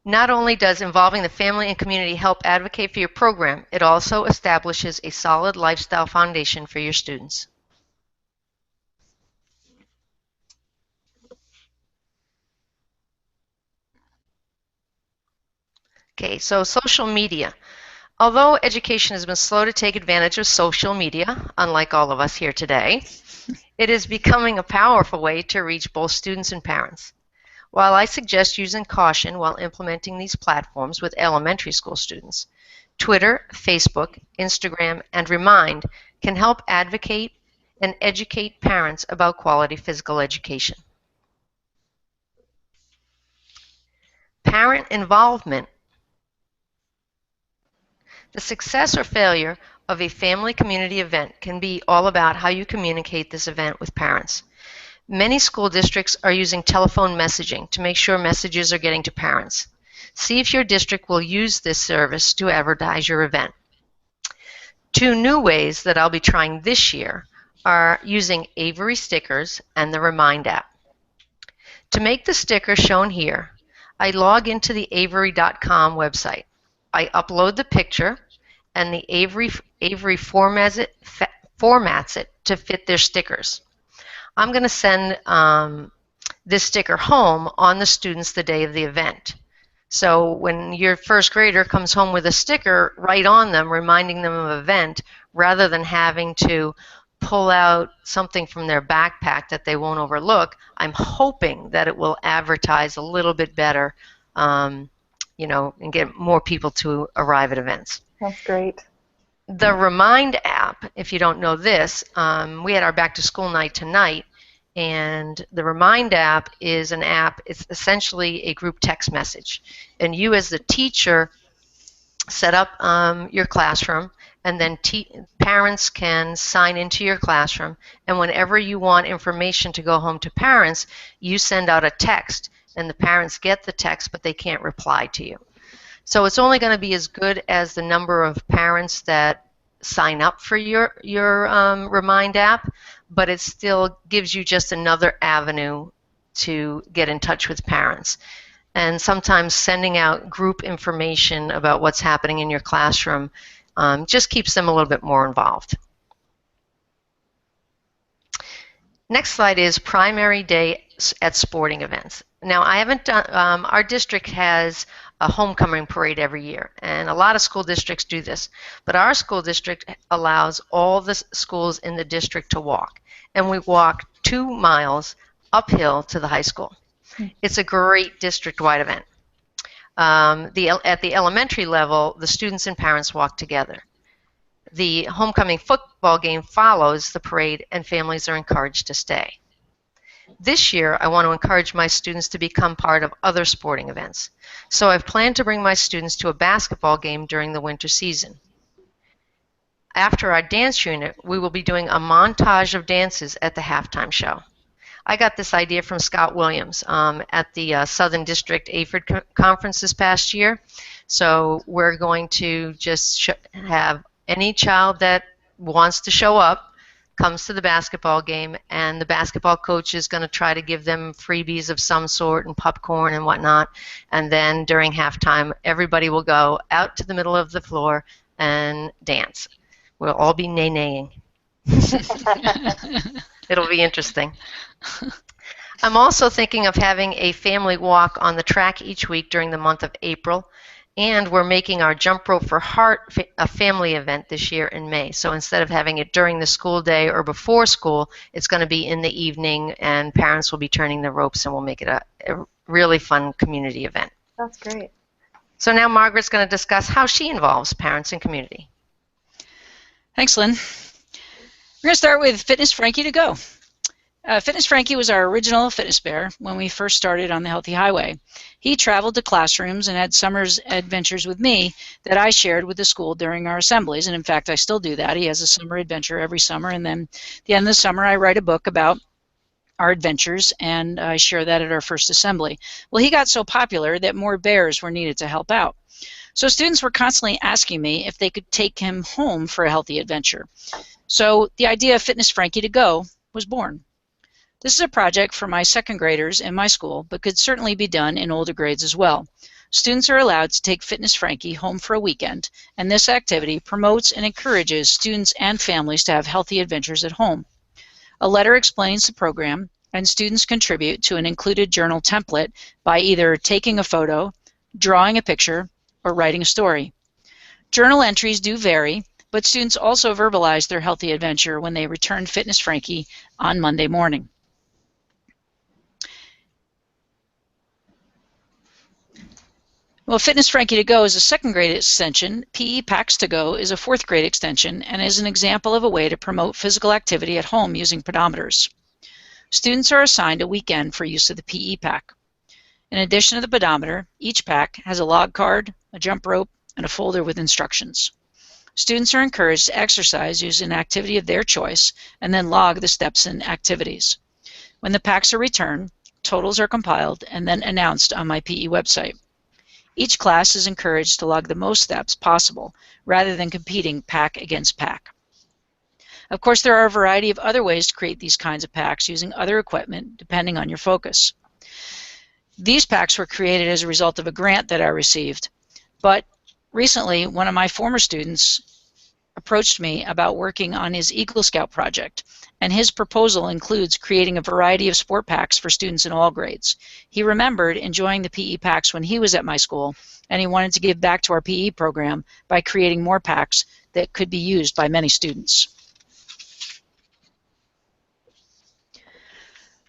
Not only does involving the family and community help advocate for your program, it also establishes a solid lifestyle foundation for your students. Okay, so social media. Although education has been slow to take advantage of social media, unlike all of us here today, it is becoming a powerful way to reach both students and parents. While I suggest using caution while implementing these platforms with elementary school students, Twitter, Facebook, Instagram, and Remind can help advocate and educate parents about quality physical education. Parent involvement. The success or failure of a family community event can be all about how you communicate this event with parents. Many school districts are using telephone messaging to make sure messages are getting to parents. See if your district will use this service to advertise your event. 2 new ways that I'll be trying this year are using Avery stickers and the Remind app. To make the sticker shown here, I log into the avery.com website. I upload the picture, and the Avery formats it to fit their stickers. I'm going to send this sticker home on the students the day of the event. So when your first grader comes home with a sticker, write on them reminding them of an event rather than having to pull out something from their backpack that they won't overlook, I'm hoping that it will advertise a little bit better, you know, and get more people to arrive at events. That's great. The Remind app, if you don't know this, we had our back to school night tonight, and the Remind app is an app, it's essentially a group text message. And you as the teacher set up your classroom, and then parents can sign into your classroom, and whenever you want information to go home to parents, you send out a text, and the parents get the text, but they can't reply to you. So it's only going to be as good as the number of parents that sign up for your Remind app, but it still gives you just another avenue to get in touch with parents. And sometimes sending out group information about what's happening in your classroom just keeps them a little bit more involved. Next slide is primary day at sporting events. Now, I haven't done, our district has a homecoming parade every year, and a lot of school districts do this, but our school district allows all the schools in the district to walk, and we walk 2 miles uphill to the high school. It's a great district-wide event. At the elementary level, the students and parents walk together. The homecoming football game follows the parade, and families are encouraged to stay. This year, I want to encourage my students to become part of other sporting events. So I've planned to bring my students to a basketball game during the winter season. After our dance unit, we will be doing a montage of dances at the halftime show. I got this idea from Scott Williams at the Southern District AFID conference this past year. So we're going to just have any child that wants to show up comes to the basketball game, and the basketball coach is going to try to give them freebies of some sort and popcorn and whatnot. And then during halftime, everybody will go out to the middle of the floor and dance. We'll all be nay-naying. It'll be interesting. I'm also thinking of having a family walk on the track each week during the month of April, and we're making our Jump Rope for Heart a family event this year in May. So instead of having it during the school day or before school, it's going to be in the evening, and parents will be turning the ropes, and we'll make it a really fun community event. That's great. So now Margaret's going to discuss how she involves parents and community. Thanks, Lynn. We're going to start with Fitness Frankie to Go. Fitness Frankie was our original fitness bear when we first started on the Healthy Highway. He traveled to classrooms and had summer's adventures with me that I shared with the school during our assemblies, and in fact I still do that. He has a summer adventure every summer, and then at the end of the summer I write a book about our adventures, and I share that at our first assembly. Well, he got so popular that more bears were needed to help out. So students were constantly asking me if they could take him home for a healthy adventure. So the idea of Fitness Frankie to Go was born. This is a project for my second graders in my school, but could certainly be done in older grades as well. Students are allowed to take Fitness Frankie home for a weekend, and this activity promotes and encourages students and families to have healthy adventures at home. A letter explains the program, and students contribute to an included journal template by either taking a photo, drawing a picture, or writing a story. Journal entries do vary, but students also verbalize their healthy adventure when they return Fitness Frankie on Monday morning. Well, Fitness Frankie to Go is a second grade extension. PE Packs to Go is a fourth grade extension and is an example of a way to promote physical activity at home using pedometers. Students are assigned a weekend for use of the PE pack. In addition to the pedometer, each pack has a log card, a jump rope, and a folder with instructions. Students are encouraged to exercise using an activity of their choice and then log the steps and activities. When the packs are returned, totals are compiled and then announced on my PE website. Each class is encouraged to log the most steps possible rather than competing pack against pack. Of course, there are a variety of other ways to create these kinds of packs using other equipment depending on your focus. These packs were created as a result of a grant that I received, but recently one of my former students approached me about working on his Eagle Scout project, and his proposal includes creating a variety of sport packs for students in all grades. He remembered enjoying the PE packs when he was at my school, and he wanted to give back to our PE program by creating more packs that could be used by many students.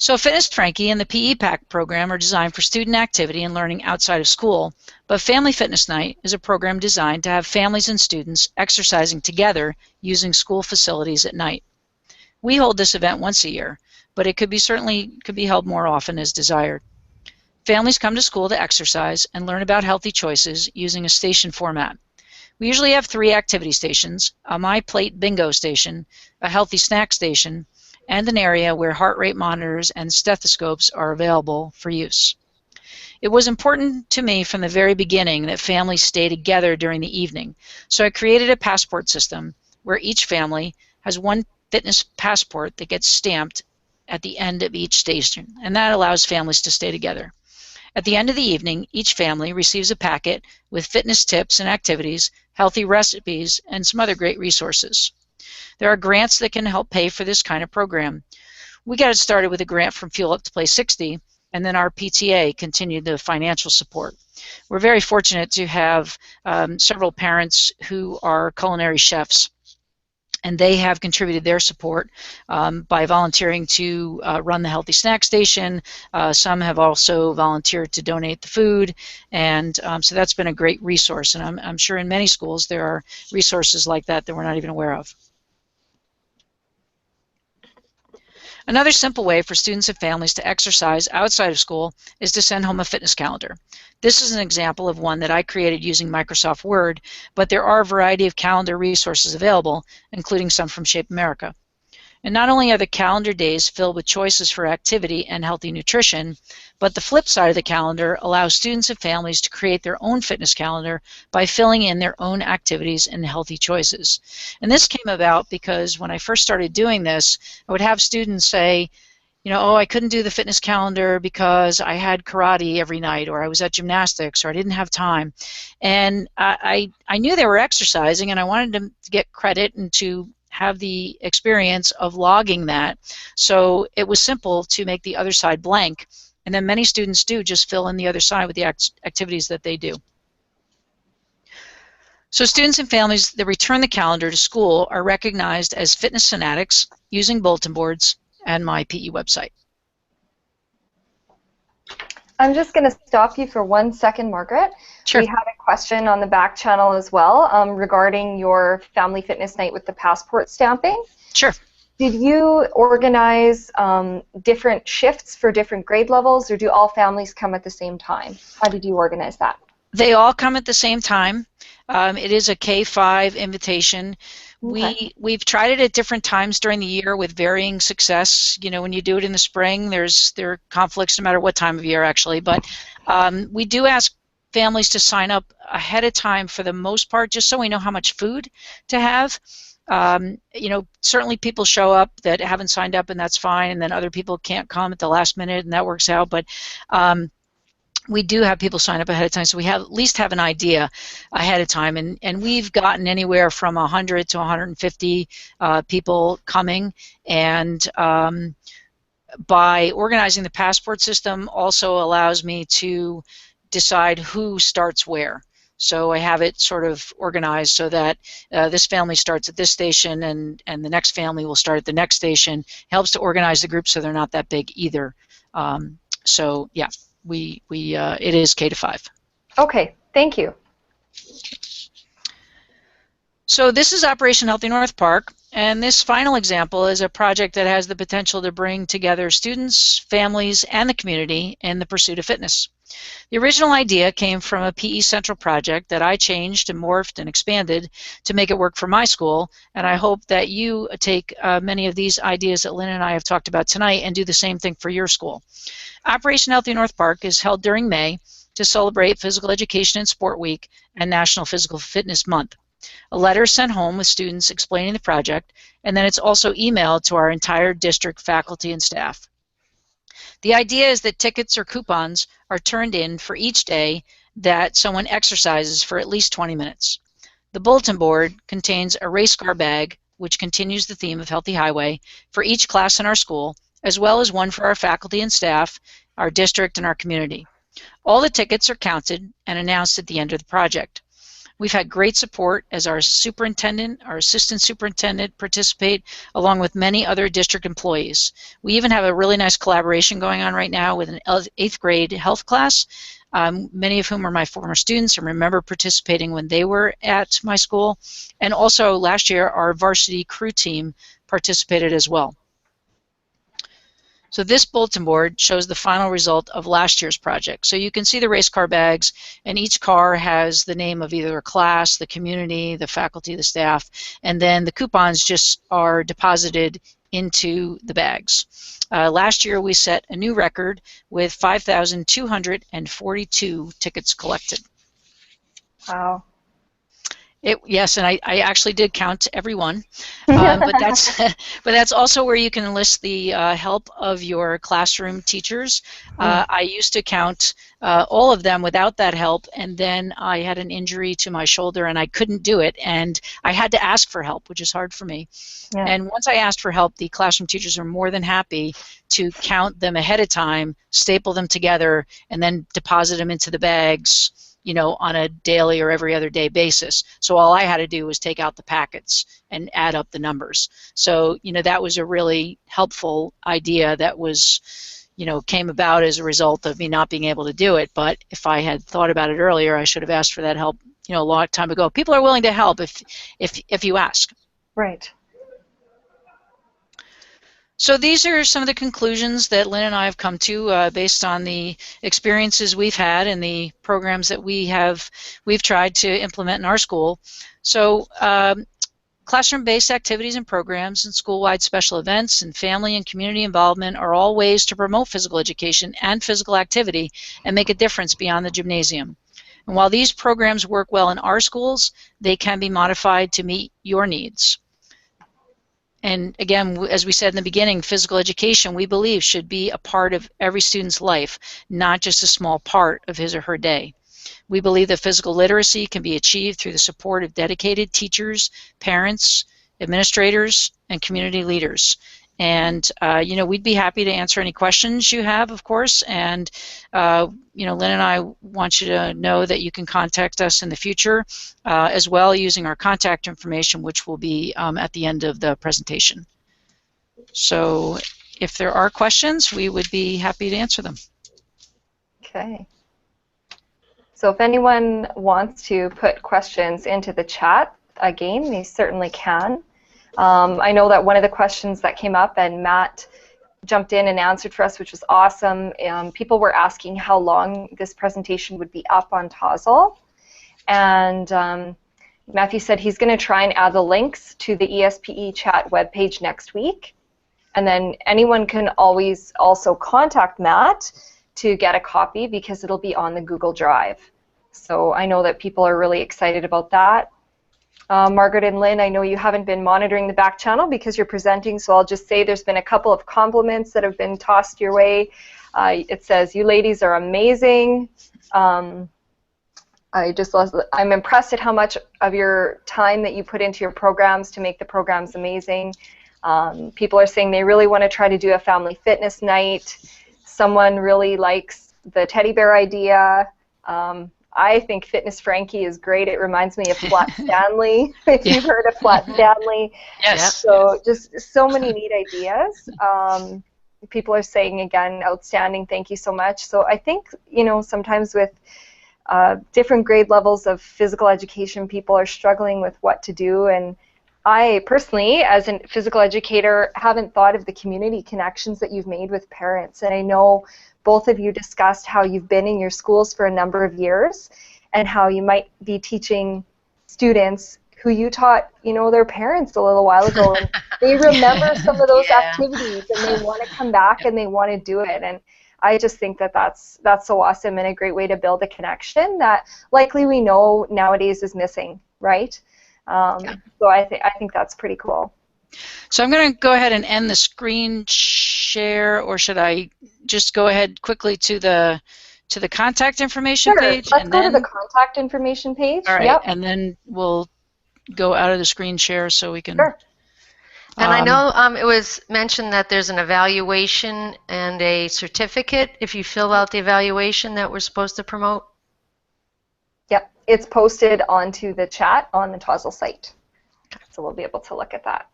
So Fitness Frankie and the PE Pack program are designed for student activity and learning outside of school, but Family Fitness Night is a program designed to have families and students exercising together using school facilities at night. We hold this event once a year, but it certainly could be held more often as desired. Families come to school to exercise and learn about healthy choices using a station format. We usually have 3 activity stations, a My Plate bingo station, a healthy snack station, and an area where heart rate monitors and stethoscopes are available for use. It was important to me from the very beginning that families stay together during the evening, so I created a passport system where each family has one fitness passport that gets stamped at the end of each station, and that allows families to stay together. At the end of the evening, each family receives a packet with fitness tips and activities, healthy recipes, and some other great resources. There are grants that can help pay for this kind of program. We got it started with a grant from Fuel Up to Play 60, and then our PTA continued the financial support. We're very fortunate to have several parents who are culinary chefs, and they have contributed their support by volunteering to run the Healthy Snack Station. Some have also volunteered to donate the food, and so that's been a great resource, and I'm sure in many schools there are resources like that that we're not even aware of. Another simple way for students and families to exercise outside of school is to send home a fitness calendar. This is an example of one that I created using Microsoft Word, but there are a variety of calendar resources available, including some from Shape America. And not only are the calendar days filled with choices for activity and healthy nutrition, but the flip side of the calendar allows students and families to create their own fitness calendar by filling in their own activities and healthy choices. And this came about because when I first started doing this, I would have students say, you know, oh, I couldn't do the fitness calendar because I had karate every night, or I was at gymnastics, or I didn't have time. And I knew they were exercising, and I wanted them to get credit and to have the experience of logging that. So it was simple to make the other side blank, and then many students do just fill in the other side with the activities that they do. So students and families that return the calendar to school are recognized as fitness fanatics using bulletin boards and my PE website. I'm just going to stop you for 1 second, Margaret. Sure. We had a question on the back channel as well regarding your family fitness night with the passport stamping. Sure. Did you organize different shifts for different grade levels, or do all families come at the same time? How did you organize that? They all come at the same time. It is a K-5 invitation. Okay. We've tried it at different times during the year with varying success. You know, when you do it in the spring, there are conflicts no matter what time of year, actually. But we do ask families to sign up ahead of time for the most part, just so we know how much food to have. You know, certainly people show up that haven't signed up, and that's fine, and then other people can't come at the last minute, and that works out. But we do have people sign up ahead of time, so we at least have an idea ahead of time, and we've gotten anywhere from 100 to 150 people coming, and by organizing the passport system also allows me to decide who starts where. So I have it sort of organized so that this family starts at this station, and the next family will start at the next station. Helps to organize the group so they're not that big either. So yeah. It is K-5. Okay, thank you. So this is Operation Healthy North Park, and this final example is a project that has the potential to bring together students, families, and the community in the pursuit of fitness. The original idea came from a PE Central project that I changed and morphed and expanded to make it work for my school, and I hope that you take many of these ideas that Lynn and I have talked about tonight and do the same thing for your school. Operation Healthy North Park is held during May to celebrate Physical Education and Sport Week and National Physical Fitness Month. A letter is sent home with students explaining the project, and then it's also emailed to our entire district faculty and staff. The idea is that tickets or coupons are turned in for each day that someone exercises for at least 20 minutes. The bulletin board contains a race car bag, which continues the theme of Healthy Highway, for each class in our school, as well as one for our faculty and staff, our district, and our community. All the tickets are counted and announced at the end of the project. We've had great support as our superintendent, our assistant superintendent participate, along with many other district employees. We even have a really nice collaboration going on right now with an 8th grade health class, many of whom are my former students and remember participating when they were at my school. And also last year, our varsity crew team participated as well. So this bulletin board shows the final result of last year's project. So you can see the race car bags, and each car has the name of either a class, the community, the faculty, the staff, and then the coupons just are deposited into the bags. Last year we set a new record with 5,242 tickets collected. Wow. Yes, and I actually did count every one, but that's also where you can enlist the help of your classroom teachers. I used to count all of them without that help, and then I had an injury to my shoulder and I couldn't do it, and I had to ask for help, which is hard for me. Yeah. And once I asked for help, the classroom teachers are more than happy to count them ahead of time, staple them together, and then deposit them into the bags, you know, on a daily or every other day basis. So all I had to do was take out the packets and add up the numbers. So, you know, that was a really helpful idea that was, you know, came about as a result of me not being able to do it. But if I had thought about it earlier, I should have asked for that help, you know, a long time ago. People are willing to help if you ask. Right. So these are some of the conclusions that Lynn and I have come to based on the experiences we've had and the programs that we've tried to implement in our school. So classroom-based activities and programs and school-wide special events and family and community involvement are all ways to promote physical education and physical activity and make a difference beyond the gymnasium. And while these programs work well in our schools, they can be modified to meet your needs. And again, as we said in the beginning, physical education, we believe, should be a part of every student's life, not just a small part of his or her day. We believe that physical literacy can be achieved through the support of dedicated teachers, parents, administrators, and community leaders. And, you know, we'd be happy to answer any questions you have, of course. And, you know, Lynn and I want you to know that you can contact us in the future as well using our contact information, which will be at the end of the presentation. So if there are questions, we would be happy to answer them. Okay. So if anyone wants to put questions into the chat, again, they certainly can. I know that one of the questions that came up, and Matt jumped in and answered for us, which was awesome. People were asking how long this presentation would be up on Tozzle. And Matthew said he's going to try and add the links to the ESPECHAT webpage next week. And then anyone can always also contact Matt to get a copy because it'll be on the Google Drive. So I know that people are really excited about that. Margaret and Lynn, I know you haven't been monitoring the back channel because you're presenting, so I'll just say there's been a couple of compliments that have been tossed your way. It says, you ladies are amazing. I'm impressed at how much of your time that you put into your programs to make the programs amazing. People are saying they really want to try to do a family fitness night. Someone really likes the teddy bear idea. I think Fitness Frankie is great. It reminds me of Flat Stanley, if you've heard of Flat Stanley. Yes. So just so many neat ideas. People are saying, again, outstanding, thank you so much. So I think, you know, sometimes with different grade levels of physical education, people are struggling with what to do. And I personally, as a physical educator, haven't thought of the community connections that you've made with parents. And I know both of you discussed how you've been in your schools for a number of years and how you might be teaching students who you taught, you know, their parents a little while ago. And they remember some of those activities and they want to come back and they want to do it. And I just think that that's so awesome and a great way to build a connection that likely we know nowadays is missing, right? So I think that's pretty cool. So I'm going to go ahead and end the screen share, or should I just go ahead quickly to the contact information page? Let's go to the contact information page. All right, yep. And then we'll go out of the screen share so we can. Sure. And I know it was mentioned that there's an evaluation and a certificate if you fill out the evaluation that we're supposed to promote. Yep. it's posted onto the chat on the TOSL site. So we'll be able to look at that.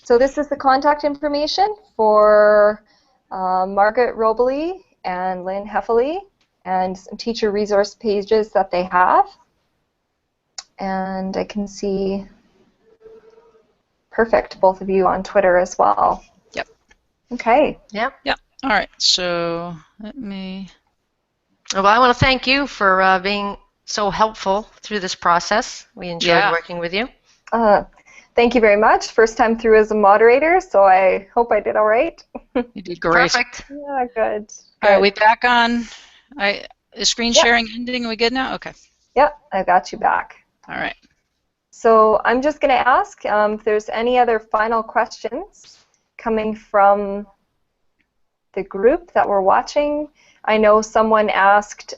So this is the contact information for Margaret Robelee and Lynn Hefele, and some teacher resource pages that they have. And I can see, perfect, both of you on Twitter as well. Yep. Okay. Yep. Yep. All right. So let me. Well, I want to thank you for being so helpful through this process. We enjoyed working with you. Thank you very much. First time through as a moderator, so I hope I did all right. You did great. Perfect. Yeah, good. All right, we back on. Is screen sharing ending? Are we good now? Okay. Yep, I got you back. All right. So I'm just going to ask if there's any other final questions coming from the group that we're watching. I know someone asked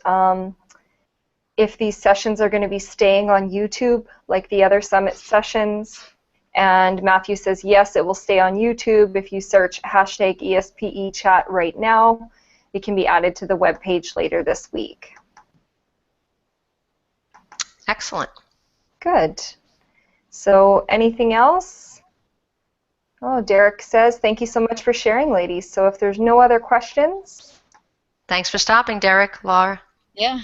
if these sessions are going to be staying on YouTube like the other summit sessions. And Matthew says, yes, it will stay on YouTube. If you search hashtag ESPECHAT right now, it can be added to the webpage later this week. Excellent. Good. So anything else? Oh, Derek says, thank you so much for sharing, ladies. So if there's no other questions. Thanks for stopping, Derek, Laura. Yeah.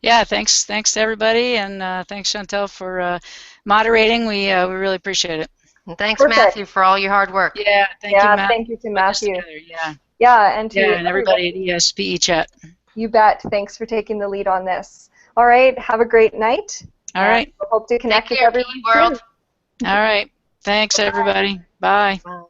Yeah, thanks to everybody, and thanks, Chantel, for moderating. We really appreciate it. And thanks, Perfect. Matthew, for all your hard work. Yeah, thank you, Matt. Thank you to Matthew. Yeah. Yeah, and to everybody at ESPECHAT. You bet. Thanks for taking the lead on this. All right, have a great night. All right. We'll hope to connect with care, everyone World. soon. All right. Thanks, everybody. Bye. Bye.